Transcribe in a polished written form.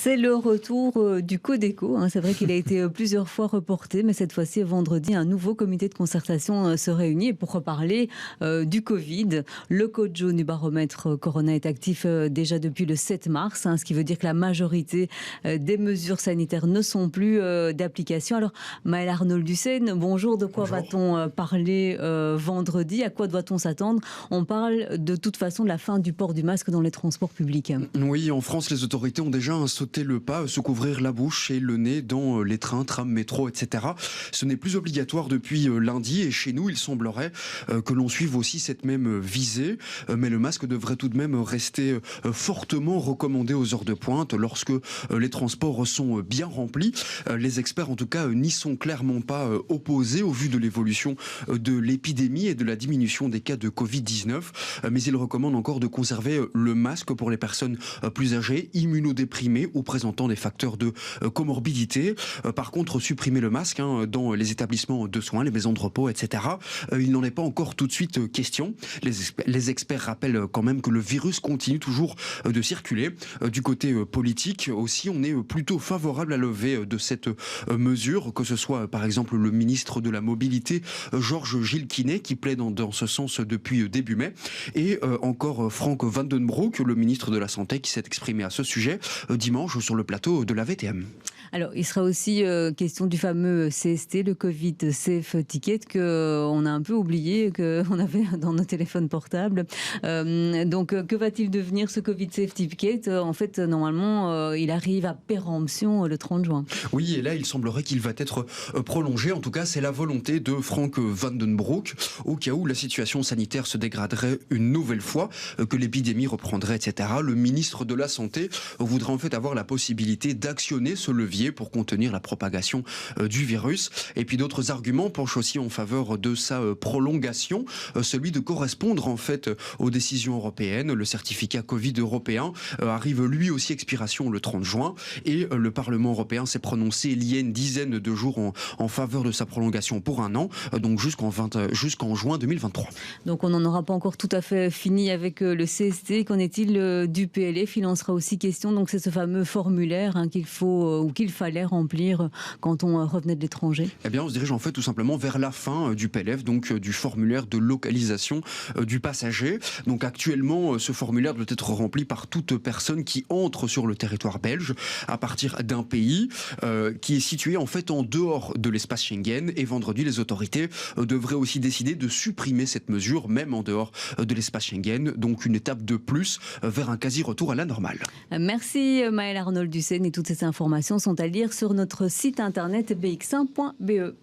C'est le retour du Codeco. C'est vrai qu'il a été plusieurs fois reporté, mais cette fois-ci, vendredi, un nouveau comité de concertation se réunit pour reparler du Covid. Le code jaune du baromètre Corona est actif déjà depuis le 7 mars, ce qui veut dire que la majorité des mesures sanitaires ne sont plus d'application. Alors, Maëlle Arnold-Ducène, bonjour. De quoi va-t-on parler vendredi? À quoi doit-on s'attendre? On parle de toute façon de la fin du port du masque dans les transports publics. Oui, en France, les autorités ont déjà sauté le pas, se couvrir la bouche et le nez dans les trains, trams, métro, etc. Ce n'est plus obligatoire depuis lundi et chez nous, il semblerait que l'on suive aussi cette même visée. Mais le masque devrait tout de même rester fortement recommandé aux heures de pointe lorsque les transports sont bien remplis. Les experts, en tout cas, n'y sont clairement pas opposés au vu de l'évolution de l'épidémie et de la diminution des cas de Covid-19. Mais ils recommandent encore de conserver le masque pour les personnes plus âgées, immunodéprimées ou présentant des facteurs de comorbidité. Par contre, supprimer le masque dans les établissements de soins, les maisons de repos, etc., il n'en est pas encore tout de suite question. Les experts rappellent quand même que le virus continue toujours de circuler. Du côté politique aussi, on est plutôt favorable à la levée de cette mesure, que ce soit par exemple le ministre de la Mobilité, Georges Gilles Quinet, qui plaide dans ce sens depuis début mai, et encore Frank Vandenbroek, le ministre de la Santé, qui s'est exprimé à ce sujet dimanche sur le plateau de la VTM. Alors, il sera aussi question du fameux CST, le Covid Safe Ticket, qu'on a un peu oublié, qu'on avait dans nos téléphones portables. Donc, que va-t-il devenir ce Covid Safe Ticket? En fait, normalement, il arrive à péremption le 30 juin. Oui, et là, il semblerait qu'il va être prolongé. En tout cas, c'est la volonté de Frank Vandenbroek, au cas où la situation sanitaire se dégraderait une nouvelle fois, que l'épidémie reprendrait, etc. Le ministre de la Santé voudrait en fait avoir la possibilité d'actionner ce levier pour contenir la propagation du virus. Et puis d'autres arguments penchent aussi en faveur de sa prolongation, celui de correspondre en fait aux décisions européennes. Le certificat Covid européen arrive lui aussi expiration le 30 juin et le Parlement européen s'est prononcé il y a une dizaine de jours en faveur de sa prolongation pour un an, donc jusqu'en juin 2023. Donc on n'en aura pas encore tout à fait fini avec le CST. Qu'en est-il du PLF? Il en sera aussi question. Donc c'est ce fameux formulaire qu'il faut ou qu'il fallait remplir quand on revenait de l'étranger. Eh bien, on se dirige en fait tout simplement vers la fin du PLF, donc du formulaire de localisation du passager. Donc actuellement, ce formulaire doit être rempli par toute personne qui entre sur le territoire belge à partir d'un pays qui est situé en fait en dehors de l'espace Schengen. Et vendredi, les autorités devraient aussi décider de supprimer cette mesure, même en dehors de l'espace Schengen. Donc une étape de plus vers un quasi-retour à la normale. Merci Maëlle Arnold-Ducène, et toutes ces informations sont à lire sur notre site internet bx1.be.